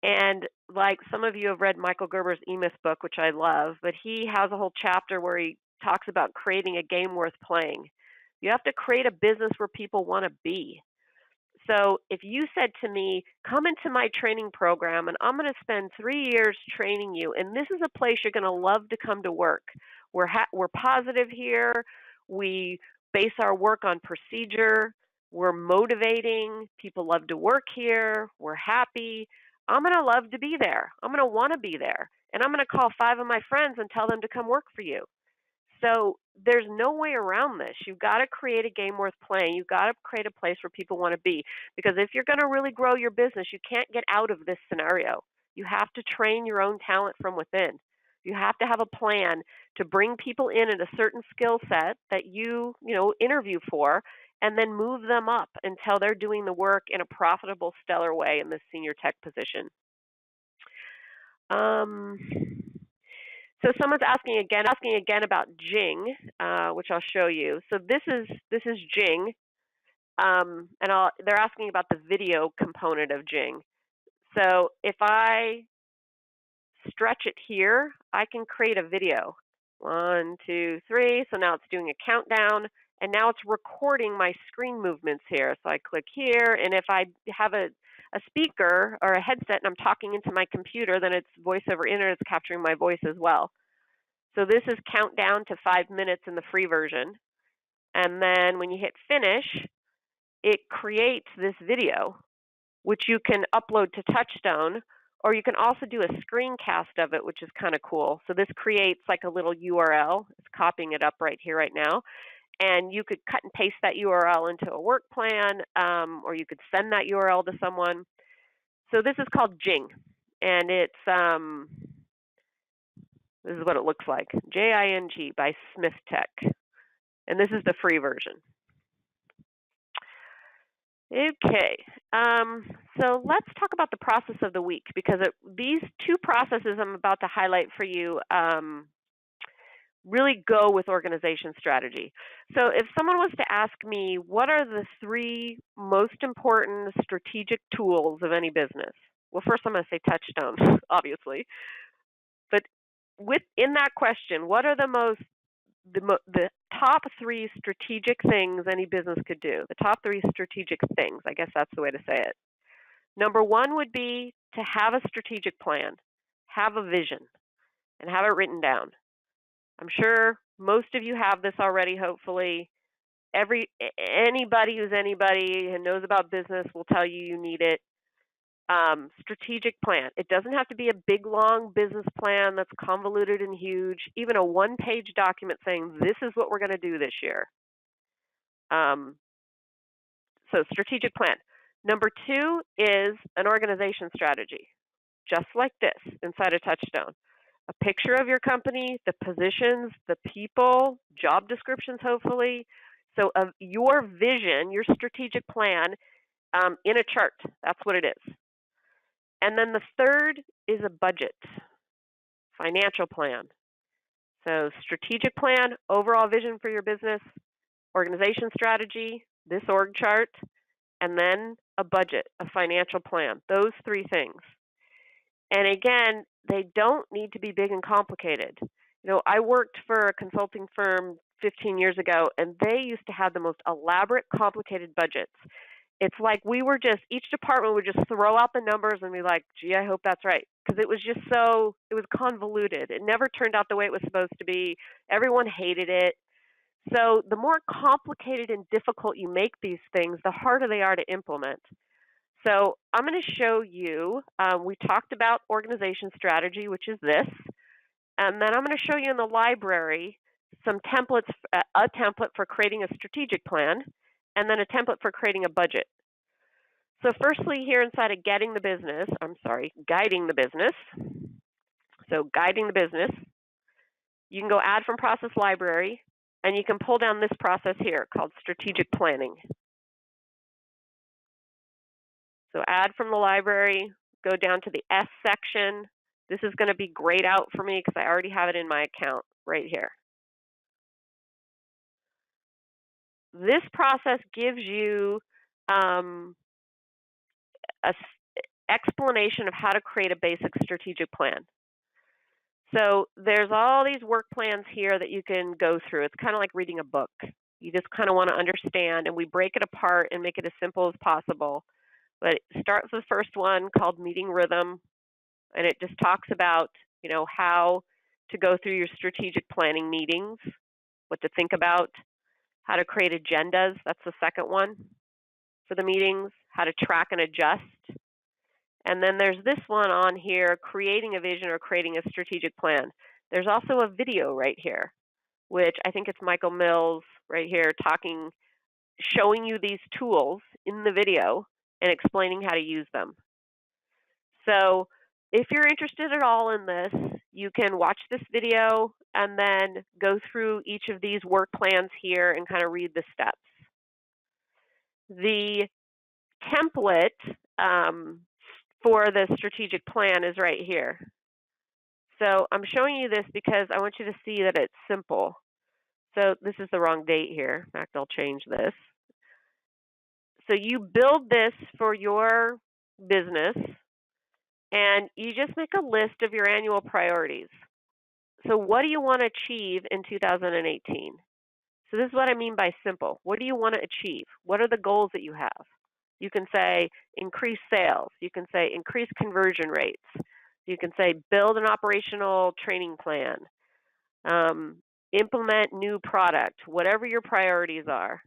And like some of you have read Michael Gerber's E-Myth book, which I love, but he has a whole chapter where he talks about creating a game worth playing. You have to create a business where people want to be. So if you said to me, come into my training program and I'm going to spend 3 years training you, and this is a place you're going to love to come to work. We're positive here. We base our work on procedure. We're motivating. People love to work here. We're happy. I'm going to love to be there. I'm going to want to be there. And I'm going to call 5 of my friends and tell them to come work for you. So there's no way around this. You've got to create a game worth playing. You've got to create a place where people want to be. Because if you're going to really grow your business, you can't get out of this scenario. You have to train your own talent from within. You have to have a plan to bring people in at a certain skill set that you interview for, and then move them up until they're doing the work in a profitable, stellar way in this senior tech position. So someone's asking again about Jing, which I'll show you. So this is Jing, and they're asking about the video component of Jing. So if I stretch it here, I can create a video. 1, 2, 3. So now it's doing a countdown, and now it's recording my screen movements here. So I click here, and if I have a speaker or a headset and I'm talking into my computer, then it's voice over internet, it's capturing my voice as well. So this is countdown to 5 minutes in the free version. And then when you hit finish, it creates this video, which you can upload to TouchStone, Or you can also do a screencast of it, which is kind of cool. So this creates like a little URL. It's copying it up right here, right now. And you could cut and paste that URL into a work plan, or you could send that URL to someone. So this is called Jing, and it's this is what it looks like, Jing by Smith Tech, and this is the free version. Okay, so let's talk about the process of the week, because these two processes I'm about to highlight for you really go with organization strategy. So if someone was to ask me, what are the 3 most important strategic tools of any business? Well, first I'm going to say TouchStone, obviously. But within that question, what are the top 3 strategic things any business could do? The top 3 strategic things, I guess that's the way to say it. Number 1 would be to have a strategic plan, have a vision, and have it written down. I'm sure most of you have this already, hopefully. Anybody who's anybody and knows about business will tell you you need it. Strategic plan. It doesn't have to be a big, long business plan that's convoluted and huge. Even a one-page document saying, this is what we're going to do this year. So strategic plan. Number 2 is an organization strategy, just like this inside of TouchStone. A picture of your company, the positions, the people, job descriptions, hopefully. So of your vision, your strategic plan in a chart. That's what it is. And then the third is a budget, financial plan. So strategic plan, overall vision for your business, organization strategy, this org chart, and then a budget, a financial plan. Those 3 things. And again, they don't need to be big and complicated. You know, I worked for a consulting firm 15 years ago, and they used to have the most elaborate, complicated budgets. It's like each department would just throw out the numbers and be like, gee, I hope that's right. Because it was convoluted. It never turned out the way it was supposed to be. Everyone hated it. So the more complicated and difficult you make these things, the harder they are to implement. So I'm going to show you, we talked about organization strategy, which is this, and then I'm going to show you in the library some templates, a template for creating a strategic plan, and then a template for creating a budget. So firstly, here inside of guiding the business, so guiding the business, you can go add from process library, and you can pull down this process here called strategic planning. So add from the library, go down to the S section. This is going to be grayed out for me because I already have it in my account right here. This process gives you an explanation of how to create a basic strategic plan. So there's all these work plans here that you can go through. It's kind of like reading a book. You just kind of want to understand, and we break it apart and make it as simple as possible. But it starts with the first one called meeting rhythm, and it just talks about, you know, how to go through your strategic planning meetings, what to think about, how to create agendas. That's the second one for the meetings, how to track and adjust. And then there's this one on here, creating a vision or creating a strategic plan. There's also a video right here, which I think it's Michael Mills right here showing you these tools in the video and explaining how to use them. So if you're interested at all in this, you can watch this video and then go through each of these work plans here and kind of read the steps. The template for the strategic plan is right here. So I'm showing you this because I want you to see that it's simple. So this is the wrong date here. In fact, I'll change this. So you build this for your business, and you just make a list of your annual priorities. So what do you want to achieve in 2018? So this is what I mean by simple. What do you want to achieve? What are the goals that you have? You can say increase sales. You can say increase conversion rates. You can say build an operational training plan. Implement new product, whatever your priorities are.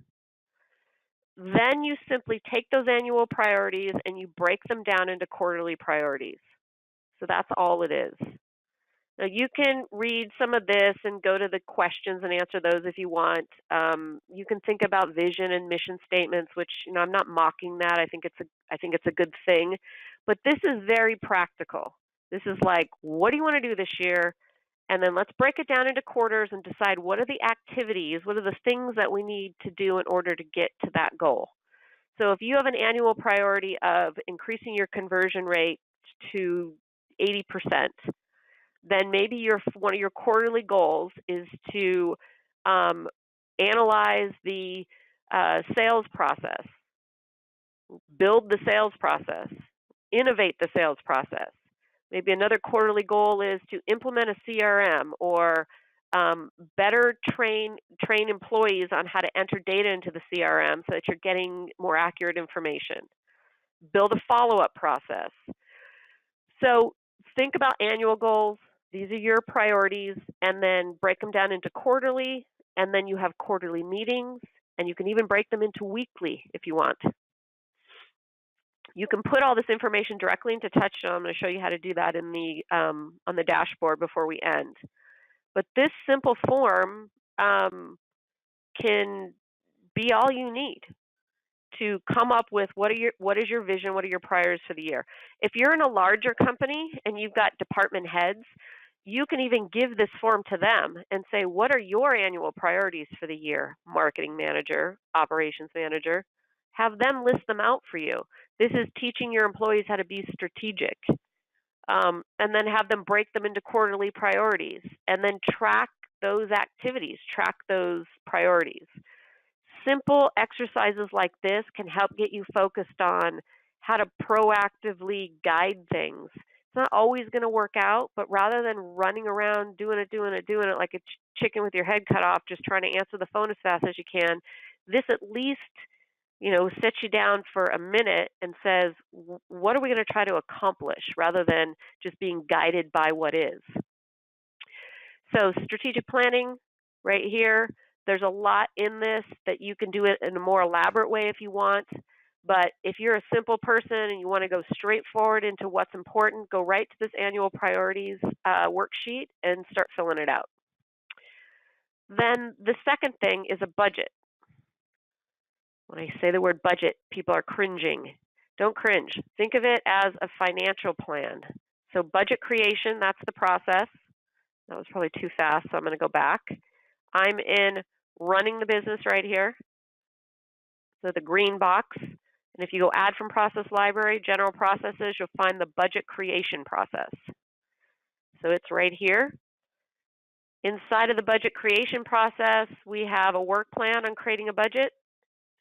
Then you simply take those annual priorities and you break them down into quarterly priorities. So that's all it is. Now you can read some of this and go to the questions and answer those if you want. You can think about vision and mission statements, which I'm not mocking that. I think it's a good thing, but this is very practical. This is like, what do you want to do this year? And then let's break it down into quarters and decide what are the activities, what are the things that we need to do in order to get to that goal. So if you have an annual priority of increasing your conversion rate to 80%, then maybe one of your quarterly goals is to analyze the sales process, build the sales process, innovate the sales process. Maybe another quarterly goal is to implement a CRM or better train employees on how to enter data into the CRM so that you're getting more accurate information. Build a follow-up process. So think about annual goals. These are your priorities, and then break them down into quarterly, and then you have quarterly meetings, and you can even break them into weekly if you want. You can put all this information directly into TouchStone. I'm going to show you how to do that in the on the dashboard before we end. But this simple form can be all you need to come up with what is your vision, what are your priorities for the year. If you're in a larger company and you've got department heads, you can even give this form to them and say, what are your annual priorities for the year? Marketing manager, operations manager. Have them list them out for you. This is teaching your employees how to be strategic. And then have them break them into quarterly priorities and then track those activities, track those priorities. Simple exercises like this can help get you focused on how to proactively guide things. It's not always going to work out, but rather than running around doing it like a chicken with your head cut off, just trying to answer the phone as fast as you can, this at least sets you down for a minute and says, what are we going to try to accomplish rather than just being guided by what is. So strategic planning right here. There's a lot in this that you can do it in a more elaborate way if you want. But if you're a simple person and you want to go straight forward into what's important, go right to this annual priorities worksheet and start filling it out. Then the second thing is a budget. When I say the word budget, people are cringing. Don't cringe. Think of it as a financial plan. So budget creation, that's the process. That was probably too fast, so I'm going to go back. I'm in running the business right here. So the green box. And if you go add from process library, general processes, you'll find the budget creation process. So it's right here. Inside of the budget creation process, we have a work plan on creating a budget.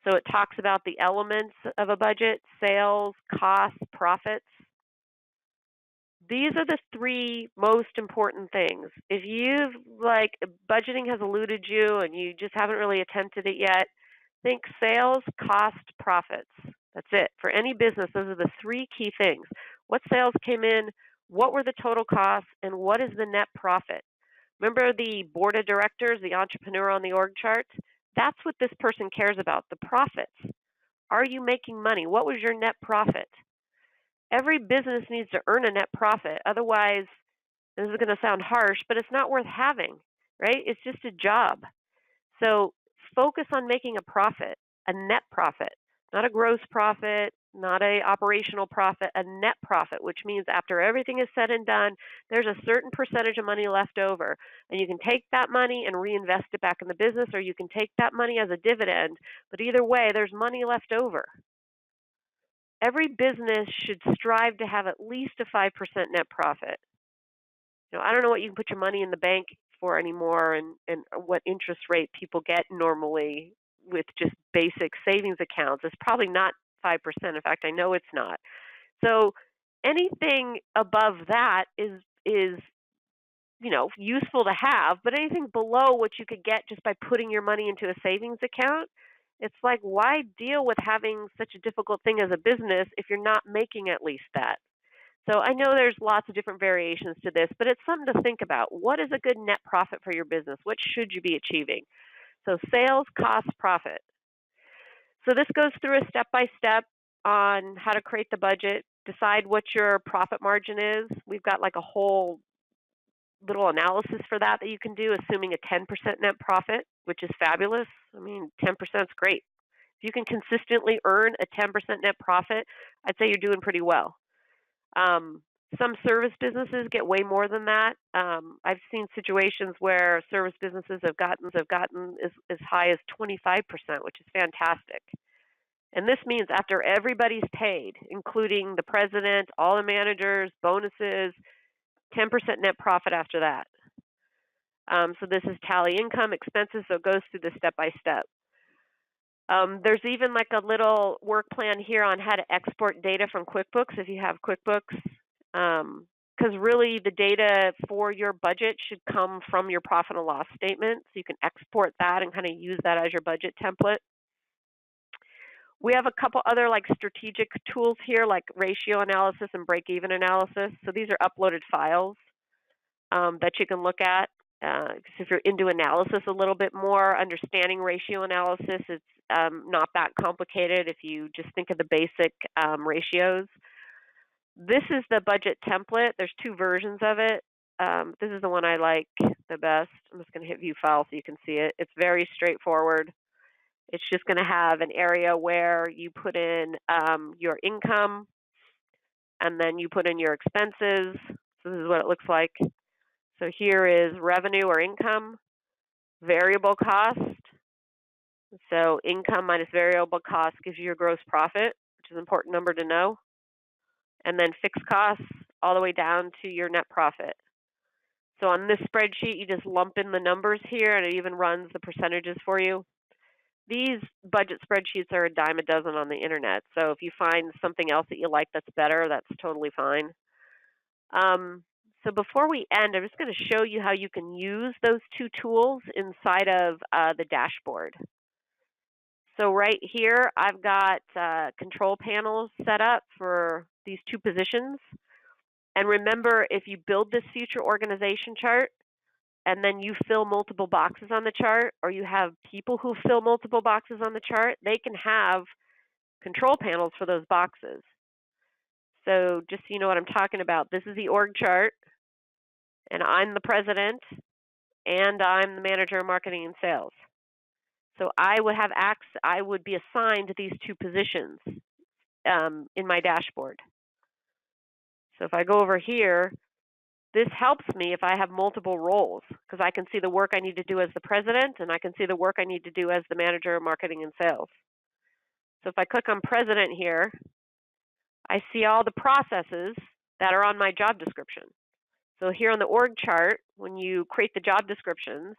So it talks about the elements of a budget: sales, costs, profits. These are the three most important things. If budgeting has eluded you and you just haven't really attempted it yet, think sales, cost, profits. That's it. For any business, those are the three key things. What sales came in, what were the total costs, and what is the net profit? Remember the board of directors, the entrepreneur on the org chart? That's what this person cares about, the profits. Are you making money? What was your net profit? Every business needs to earn a net profit. Otherwise, this is going to sound harsh, but it's not worth having, right? It's just a job. So focus on making a profit, a net profit, not a gross profit, not an operational profit, a net profit, which means after everything is said and done, there's a certain percentage of money left over. And you can take that money and reinvest it back in the business, or you can take that money as a dividend. But either way, there's money left over. Every business should strive to have at least a 5% net profit. I don't know what you can put your money in the bank for anymore and what interest rate people get normally with just basic savings accounts. It's probably not 5%. In fact, I know it's not. So anything above that is useful to have, but anything below what you could get just by putting your money into a savings account, it's like, why deal with having such a difficult thing as a business if you're not making at least that? So I know there's lots of different variations to this, but it's something to think about. What is a good net profit for your business? What should you be achieving? So sales, cost, profit. So this goes through a step-by-step on how to create the budget. decide what your profit margin is. We've got like a whole little analysis for that you can do, assuming a 10% net profit, which is fabulous. I mean, 10% is great. If you can consistently earn a 10% net profit, I'd say you're doing pretty well. Some service businesses get way more than that. I've seen situations where service businesses have gotten as high as 25%, which is fantastic. And this means after everybody's paid, including the president, all the managers, bonuses, 10% net profit after that. So this is tally income, expenses, so it goes through the step-by-step. There's even like a little work plan here on how to export data from QuickBooks if you have QuickBooks. Because really the data for your budget should come from your profit and loss statement. So you can export that and kind of use that as your budget template. We have a couple other like strategic tools here, like ratio analysis and break-even analysis. So these are uploaded files that you can look at. If you're into analysis a little bit more, understanding ratio analysis, it's not that complicated if you just think of the basic ratios. This is the budget template. There's two versions of it. This is the one I like the best. I'm just going to hit view file so you can see it. It's very straightforward. It's just going to have an area where you put in your income, and then you put in your expenses. So this is what it looks like. So here is revenue or income, variable cost. So income minus variable cost gives you your gross profit, which is an important number to know. And then fixed costs all the way down to your net profit. So on this spreadsheet, you just lump in the numbers here, and it even runs the percentages for you. These budget spreadsheets are a dime a dozen on the internet. So if you find something else that you like that's better, that's totally fine. So before we end, I'm just going to show you how you can use those two tools inside of the dashboard. So right here, I've got control panels set up for these two positions. And remember, if you build this future organization chart, and then you fill multiple boxes on the chart, or you have people who fill multiple boxes on the chart, they can have control panels for those boxes. So just so you know what I'm talking about, this is the org chart, and I'm the president, and I'm the manager of marketing and sales. So I would have access, I would be assigned to these two positions in my dashboard. So if I go over here, this helps me if I have multiple roles, because I can see the work I need to do as the president, and I can see the work I need to do as the manager of marketing and sales. So if I click on president here, I see all the processes that are on my job description. So here on the org chart, when you create the job descriptions,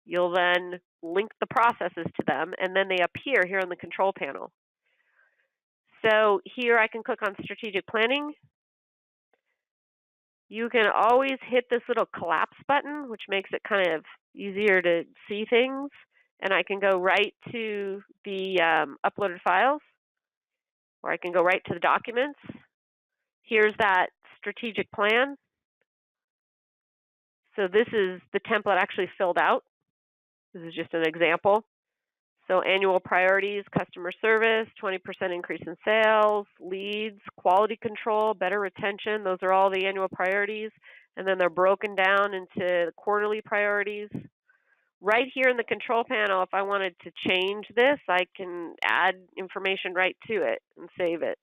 you'll then link the processes to them, and then they appear here on the control panel. So here I can click on strategic planning. You can always hit this little collapse button, which makes it kind of easier to see things. And I can go right to the uploaded files, or I can go right to the documents. Here's that strategic plan. So this is the template actually filled out. This is just an example. So annual priorities, customer service, 20% increase in sales, leads, quality control, better retention. Those are all the annual priorities. And then they're broken down into quarterly priorities. Right here in the control panel, if I wanted to change this, I can add information right to it and save it.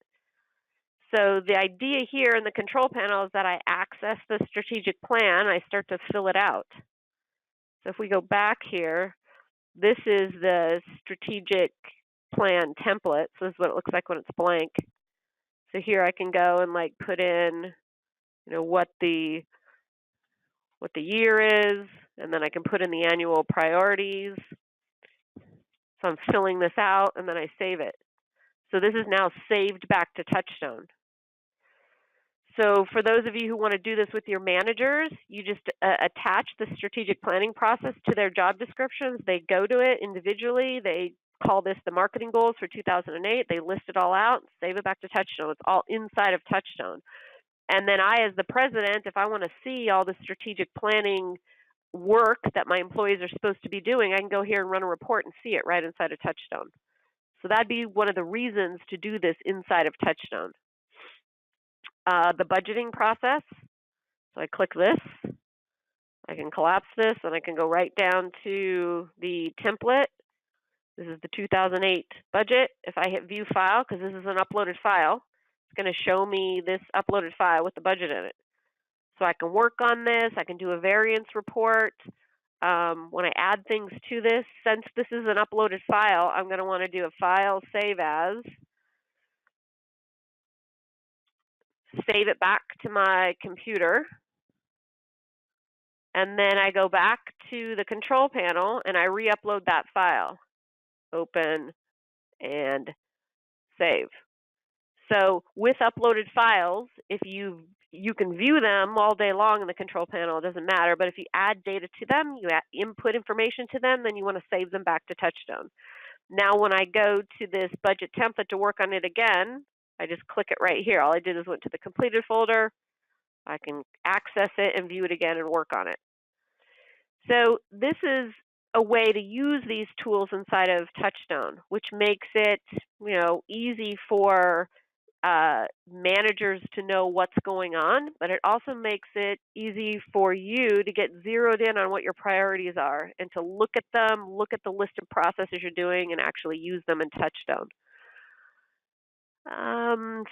So the idea here in the control panel is that I access the strategic plan, I start to fill it out. So if we go back here, this is the strategic plan template. So this is what it looks like when it's blank. So here I can go and like put in, what the year is, and then I can put in the annual priorities. So I'm filling this out, and then I save it. So this is now saved back to TouchStone. So for those of you who want to do this with your managers, you just attach the strategic planning process to their job descriptions. They go to it individually. They call this the marketing goals for 2008. They list it all out, save it back to TouchStone. It's all inside of TouchStone. And then I, as the president, if I want to see all the strategic planning work that my employees are supposed to be doing, I can go here and run a report and see it right inside of TouchStone. So that'd be one of the reasons to do this inside of TouchStone. the budgeting process. So I click this. I can collapse this, and I can go right down to the template. This is the 2008 budget. If I hit View File, because this is an uploaded file, it's going to show me this uploaded file with the budget in it. So I can work on this. I can do a variance report. When I add things to this, since this is an uploaded file, I'm going to want to do a File, Save As, save it back to my computer, and then I go back to the control panel and I re-upload that file. Open and save. So with uploaded files, if you can view them all day long in the control panel, it doesn't matter, but if you add data to them, you input information to them, then you want to save them back to TouchStone. Now when I go to this budget template to work on it again, I just click it right here. All I did is went to the completed folder. I can access it and view it again and work on it. So this is a way to use these tools inside of TouchStone, which makes it, easy for managers to know what's going on, but it also makes it easy for you to get zeroed in on what your priorities are and to look at them, look at the list of processes you're doing, and actually use them in TouchStone.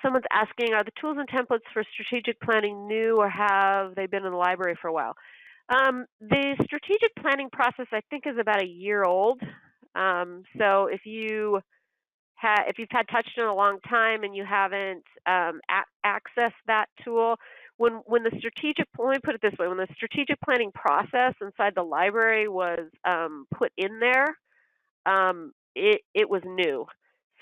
Someone's asking, are the tools and templates for strategic planning new, or have they been in the library for a while? The strategic planning process, I think, is about a year old. So if you've had TouchStone a long time and you haven't accessed that tool, when the strategic, let me put it this way, when the strategic planning process inside the library was put in there, it was new.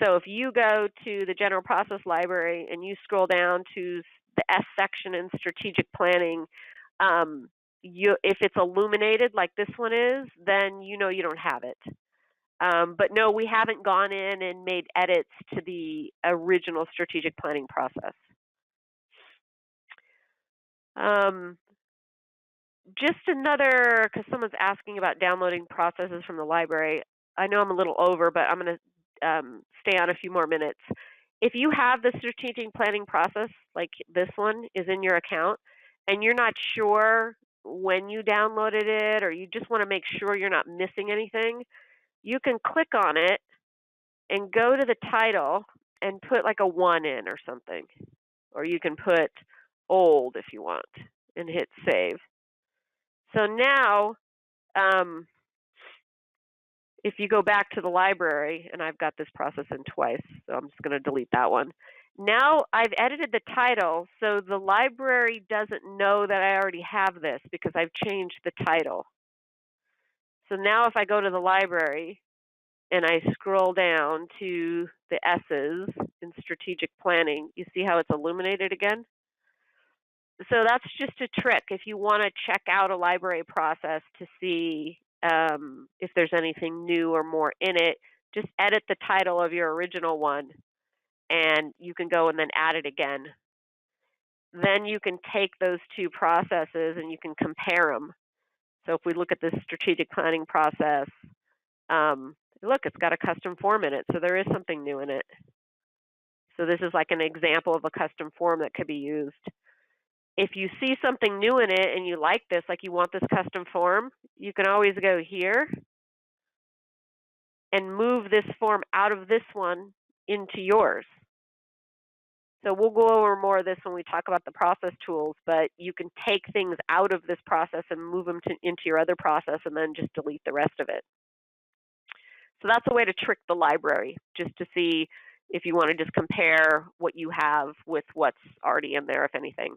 So if you go to the General Process Library and you scroll down to the S section in strategic planning, if it's illuminated like this one is, then you don't have it. But no, we haven't gone in and made edits to the original strategic planning process. Just another, because someone's asking about downloading processes from the library. I know I'm a little over, but I'm going to stay on a few more minutes. If you have the strategic planning process, like this one is in your account, and you're not sure when you downloaded it, or you just want to make sure you're not missing anything, you can click on it and go to the title and put like a 1 in or something. Or you can put old if you want and hit save. So now, if you go back to the library, and I've got this process in twice, so I'm just going to delete that one. Now I've edited the title, so the library doesn't know that I already have this because I've changed the title. So now if I go to the library and I scroll down to the S's in strategic planning, you see how it's illuminated again? So that's just a trick. If you want to check out a library process to see if there's anything new or more in it, just edit the title of your original one, and you can go and then add it again. Then you can take those two processes and you can compare them. So if we look at this strategic planning process, look, it's got a custom form in it, so there is something new in it. So this is like an example of a custom form that could be used. If you see something new in it and you like this, like you want this custom form, you can always go here and move this form out of this one into yours. So we'll go over more of this when we talk about the process tools, but you can take things out of this process and move them into your other process and then just delete the rest of it. So that's a way to trick the library, just to see if you want to just compare what you have with what's already in there, if anything.